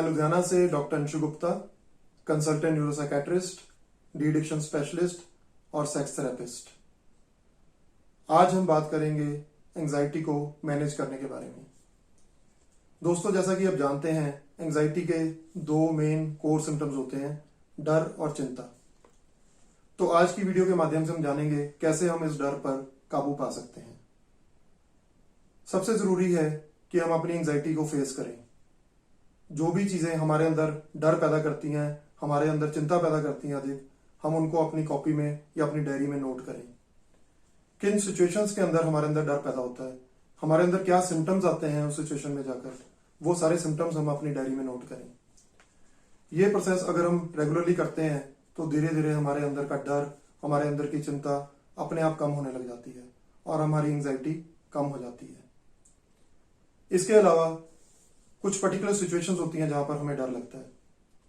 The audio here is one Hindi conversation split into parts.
लुधियाना से doctor Anshu Gupta, consultant neuropsychiatrist, de addiction specialist और सेक्स थेरेपिस्ट। आज हम बात करेंगे एंजाइटी को मैनेज करने के बारे में। दोस्तों, जैसा कि आप जानते हैं, एंजाइटी के दो मेन कोर सिम्टम्स होते हैं, डर और चिंता। तो आज की वीडियो के माध्यम से हम जानेंगे कैसे हम इस डर पर काबू पा सकते हैं। सबसे जरूरी है कि हम अपनी एंजाइटी को फेस करें। जो भी चीजें हमारे अंदर डर पैदा करती हैं, हमारे अंदर चिंता पैदा करती हैं अधिक, हम उनको अपनी कॉपी में या अपनी डायरी में नोट करें। किन सिचुएशंस के अंदर हमारे अंदर डर पैदा होता है, हमारे अंदर क्या सिम्टम्स आते हैं उस सिचुएशन में जाकर, वो सारे सिम्टम्स हम अपनी डायरी में नोट करें। ये प्रोसेस अगर हम रेगुलरली करते हैं तो धीरे धीरे हमारे अंदर का डर, हमारे अंदर की चिंता अपने आप कम होने लग जाती है और हमारी एंजाइटी कम हो जाती है। इसके अलावा कुछ पर्टिकुलर सिचुएशंस होती हैं जहां पर हमें डर लगता है।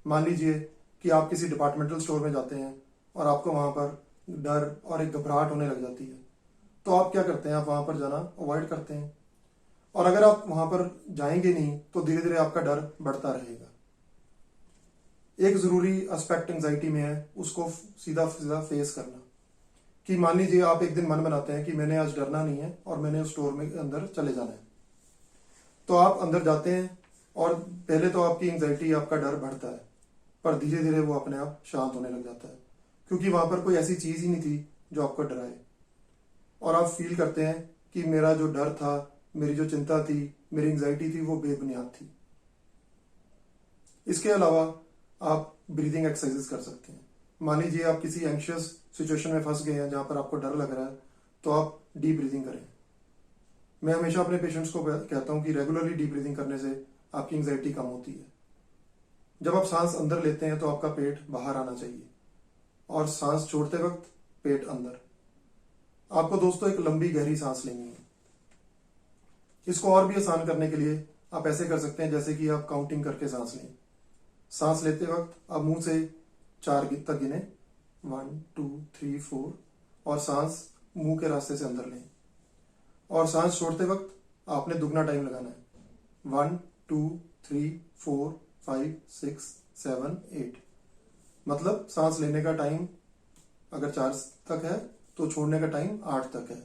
मान लीजिए कि आप किसी डिपार्टमेंटल स्टोर में जाते हैं और आपको वहां पर डर और एक घबराहट होने लग जाती है, तो आप क्या करते हैं, आप वहां पर जाना अवॉइड करते हैं। और अगर आप वहां पर जाएंगे नहीं तो धीरे धीरे आपका डर बढ़ता रहेगा। एक जरूरी एस्पेक्ट एंजाइटी में है उसको सीधा सीधा फेस करना। कि मान लीजिए आप एक दिन मन बनाते हैं कि मैंने आज डरना नहीं है और मैंने उस स्टोर में अंदर चले जाना है, तो आप अंदर जाते हैं और पहले तो आपकी एंजाइटी, आपका डर बढ़ता है, पर धीरे धीरे वो अपने आप शांत होने लग जाता है, क्योंकि वहां पर कोई ऐसी चीज ही नहीं थी जो आपको डराए। और आप फील करते हैं कि मेरा जो डर था, मेरी जो चिंता थी, मेरी एंजाइटी थी, वो बेबुनियाद थी। इसके अलावा आप ब्रीदिंग एक्सरसाइजेस कर सकते हैं। मान लीजिए आप किसी एंशियस सिचुएशन में फंस गए हैं जहां पर आपको डर लग रहा है, तो आप डीप ब्रीदिंग करें। मैं हमेशा अपने पेशेंट्स को कहता हूं कि रेगुलरली डीप ब्रीदिंग करने से आपकी एंजाइटी कम होती है। जब आप सांस अंदर लेते हैं तो आपका पेट बाहर आना चाहिए और सांस छोड़ते वक्त पेट अंदर। आपको दोस्तों एक लंबी गहरी सांस लेनी है। इसको और भी आसान करने के लिए आप ऐसे कर सकते हैं जैसे कि आप काउंटिंग करके सांस लें। सांस लेते वक्त आप मुंह से 4 तक गिने, 1 2 3 4, और सांस मुंह के रास्ते से अंदर लें। और सांस छोड़ते वक्त आपने दुगना टाइम लगाना है, 1 2 3 4 5 6 7 8। मतलब सांस लेने का टाइम अगर 4 तक है तो छोड़ने का टाइम 8 तक है।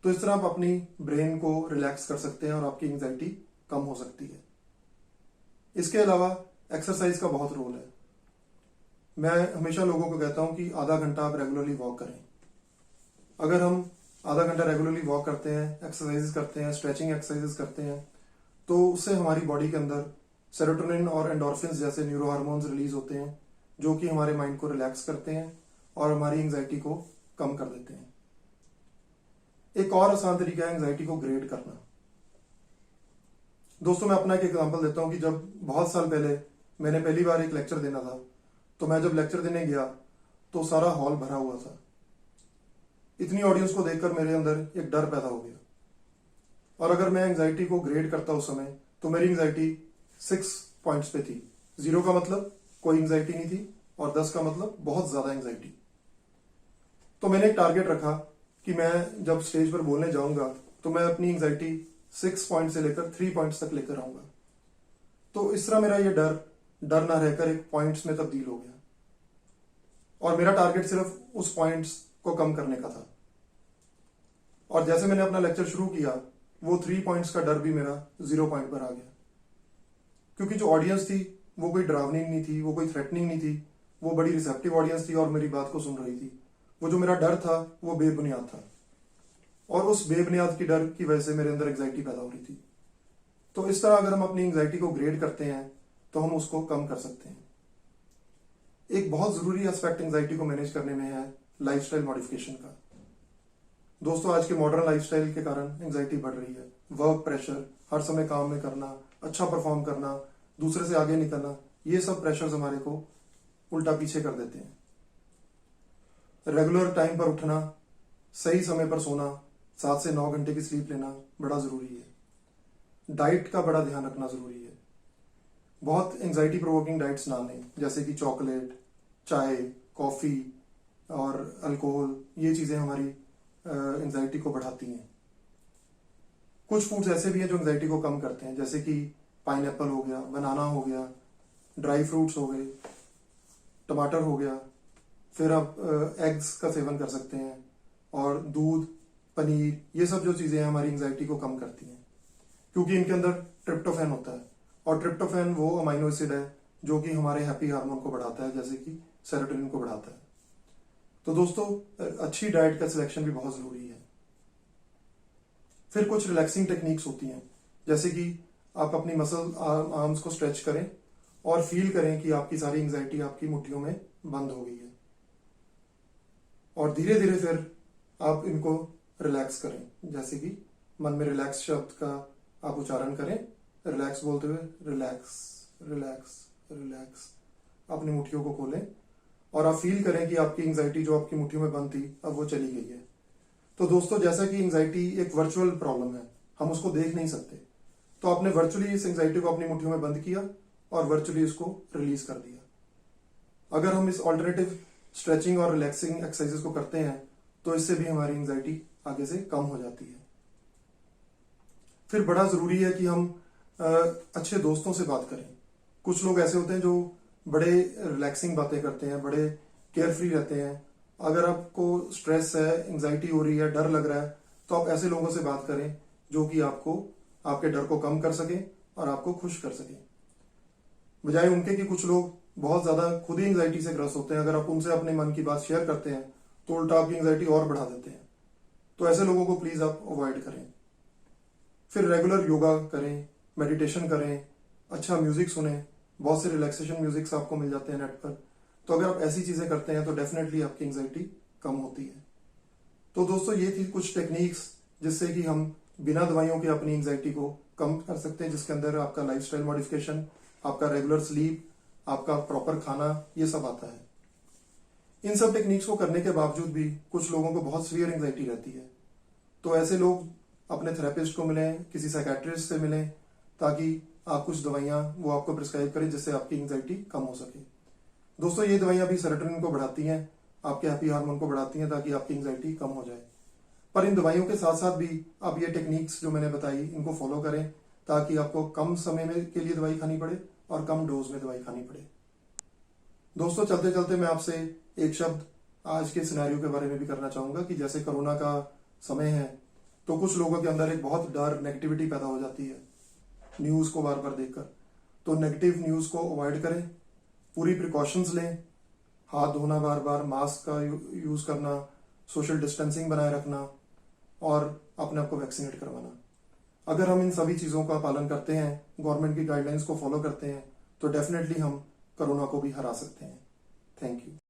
तो इस तरह आप अपनी ब्रेन को रिलैक्स कर सकते हैं और आपकी एंजाइटी कम हो सकती है। इसके अलावा एक्सरसाइज का बहुत रोल है। मैं हमेशा लोगों को कहता हूं कि आधा घंटा आप रेगुलरली वॉक करें। अगर हम आधा घंटा रेगुलरली वॉक करते हैं, एक्सरसाइजेस करते हैं, स्ट्रेचिंग एक्सरसाइजेस करते हैं, तो उससे हमारी बॉडी के अंदर सेरोटोनिन और एंडोर्फिन्स जैसे न्यूरो हार्मोन्स रिलीज होते हैं, जो कि हमारे माइंड को रिलैक्स करते हैं और हमारी एंजाइटी को कम कर देते हैं। एक और आसान तरीका है एंजाइटी को ग्रेड करना। दोस्तों, मैं अपना एक एग्जांपल देता हूं कि जब बहुत साल पहले मैंने पहली बार एक लेक्चर देना था, तो मैं जब लेक्चर देने गया तो सारा हॉल भरा हुआ था। इतनी ऑडियंस को देखकर मेरे अंदर एक डर पैदा हो गया। और अगर मैं एंजाइटी को ग्रेड करता उस समय, तो मेरी एंजाइटी 6 पॉइंट्स पे थी। 0 का मतलब कोई एंजाइटी नहीं थी और 10 का मतलब बहुत ज्यादा एंजाइटी। तो मैंने एक टारगेट रखा कि मैं जब स्टेज पर बोलने जाऊंगा तो मैं अपनी एंजाइटी 6 पॉइंट से लेकर 3 पॉइंट्स तक लेकर आऊंगा। तो इस तरह मेरा ये डर ना रहकर एक पॉइंट्स में तब्दील हो गया और मेरा टारगेट सिर्फ उस पॉइंट्स को कम करने का था। और जैसे मैंने अपना लेक्चर शुरू किया, वो 3 पॉइंट्स का डर भी मेरा 0 पॉइंट पर आ गया, क्योंकि जो ऑडियंस थी वो कोई डरावनी नहीं थी, वो कोई थ्रेटनिंग नहीं थी, वो बड़ी रिसेप्टिव ऑडियंस थी और मेरी बात को सुन रही थी। वो जो मेरा डर था वो बेबुनियाद था और उस बेबुनियाद की डर की वजह से मेरे अंदर एंजाइटी पैदा हो रही थी। तो इस तरह अगर हम अपनी एंजाइटी को ग्रेड करते हैं तो हम उसको कम कर सकते हैं। एक बहुत जरूरी एस्पेक्ट एंजाइटी को मैनेज करने में है लाइफस्टाइल मॉडिफिकेशन का। दोस्तों, आज के मॉडर्न लाइफस्टाइल के कारण एंजाइटी बढ़ रही है। वर्क प्रेशर, हर समय काम में करना, अच्छा परफॉर्म करना, दूसरे से आगे निकलना, ये सब प्रेशर्स हमारे को उल्टा पीछे कर देते हैं। रेगुलर टाइम पर उठना, सही समय पर सोना, 7 से 9 घंटे की स्लीप लेना बड़ा जरूरी है। डाइट का बड़ा ध्यान रखना जरूरी है। बहुत एंजाइटी प्रोवोकिंग डाइट्स ना लें, जैसे कि चॉकलेट, चाय, कॉफी और अल्कोहल। ये चीजें हमारी एंजाइटी को बढ़ाती हैं। कुछ फूड्स ऐसे भी हैं जो एंजाइटी को कम करते हैं, जैसे कि पाइनएप्पल हो गया, बनाना हो गया, ड्राई फ्रूट्स हो गए, टमाटर हो गया, फिर आप एग्स का सेवन कर सकते हैं, और दूध, पनीर, ये सब जो चीज़ें हैं हमारी एंजाइटी को कम करती हैं, क्योंकि इनके अंदर ट्रिप्टोफैन होता है, और ट्रिप्टोफैन वो अमाइनो एसिड है जो कि हमारे हैप्पी हार्मोन को बढ़ाता है, जैसे कि सेरोटोनिन को बढ़ाता है। तो दोस्तों, अच्छी डाइट का सिलेक्शन भी बहुत ज़रूरी है। फिर कुछ रिलैक्सिंग टेक्निक्स होती हैं, जैसे कि आप अपनी मसल आर्म्स को स्ट्रेच करें और फील करें कि आपकी सारी एंजाइटी आपकी मुट्ठियों में बंद हो गई है, और धीरे धीरे फिर आप इनको रिलैक्स करें, जैसे कि मन में रिलैक्स शब्द का आप उच्चारण करें, रिलैक्स बोलते हुए रिलैक्स रिलैक्स रिलैक्स, अपनी मुट्ठियों को खोलें और आप फील करें कि आपकी एंजाइटी जो आपकी मुट्ठियों में बंद थी अब वो चली गई है। तो दोस्तों, जैसा कि एंजाइटी एक वर्चुअल प्रॉब्लम है, हम उसको देख नहीं सकते, तो आपने वर्चुअली इस एंजाइटी को अपनी मुट्ठियों में बंद किया और वर्चुअली इसको रिलीज कर दिया। अगर हम इस ऑल्टरनेटिव स्ट्रेचिंग और रिलैक्सिंग एक्सरसाइजेस को करते हैं तो इससे भी हमारी एंजाइटी आगे से कम हो जाती है। फिर बड़ा जरूरी है कि हम अच्छे दोस्तों से बात करें। कुछ लोग ऐसे होते हैं जो बड़े रिलैक्सिंग बातें करते हैं, बड़े केयर फ्री रहते हैं। अगर आपको स्ट्रेस है, एंजाइटी हो रही है, डर लग रहा है, तो आप ऐसे लोगों से बात करें जो कि आपको आपके डर को कम कर सकें और आपको खुश कर सकें, बजाय उनके कि कुछ लोग बहुत ज्यादा खुद ही एंजाइटी से ग्रस्त होते हैं। अगर आप उनसे अपने मन की बात शेयर करते हैं तो उल्टा आपकी एंजाइटी और बढ़ा देते हैं। तो ऐसे लोगों को प्लीज आप अवॉइड करें। फिर रेगुलर योगा करें, मेडिटेशन करें, अच्छा म्यूजिक सुने, बहुत से रिलैक्सेशन म्यूजिक्स आपको मिल जाते हैं नेट पर। तो अगर आप ऐसी चीजें करते हैं तो डेफिनेटली आपकी एंजाइटी कम होती है। तो दोस्तों, ये थी कुछ टेक्निक्स जिससे कि हम बिना दवाइयों के अपनी एंजाइटी को कम कर सकते हैं, जिसके अंदर आपका लाइफस्टाइल मॉडिफिकेशन, आपका रेगुलर स्लीप, आपका प्रॉपर खाना, ये सब आता है। इन सब टेक्निक्स को करने के बावजूद भी कुछ लोगों को बहुत सीवियर एंजाइटी रहती है, तो ऐसे लोग अपने थेरेपिस्ट को मिलें, किसी साइकेट्रिस्ट से मिलें, ताकि आप कुछ दवाइयां वो आपको प्रिस्क्राइब करें जिससे आपकी एंजाइटी कम हो सके। दोस्तों, ये दवाइयां भी सेरोटोनिन को बढ़ाती हैं, आपके हैप्पी हार्मोन को बढ़ाती हैं, ताकि आपकी एंजाइटी कम हो जाए। पर इन दवाइयों के साथ साथ भी आप ये टेक्निक्स जो मैंने बताई इनको फॉलो करें, ताकि आपको कम समय में के लिए दवाई खानी पड़े और कम डोज में दवाई खानी पड़े। दोस्तों, चलते चलते मैं आपसे एक शब्द आज के सिनेरियो के बारे में भी करना चाहूंगा कि जैसे कोरोना का समय है, तो कुछ लोगों के अंदर एक बहुत डर, नेगेटिविटी पैदा हो जाती है न्यूज को बार बार देखकर। तो नेगेटिव न्यूज को अवॉइड करें, पूरी प्रिकॉशंस लें, हाथ धोना बार बार, मास्क का यूज करना, सोशल डिस्टेंसिंग बनाए रखना और अपने आप को वैक्सीनेट करवाना। अगर हम इन सभी चीजों का पालन करते हैं, गवर्नमेंट की गाइडलाइंस को फॉलो करते हैं, तो डेफिनेटली हम कोरोना को भी हरा सकते हैं। Thank you.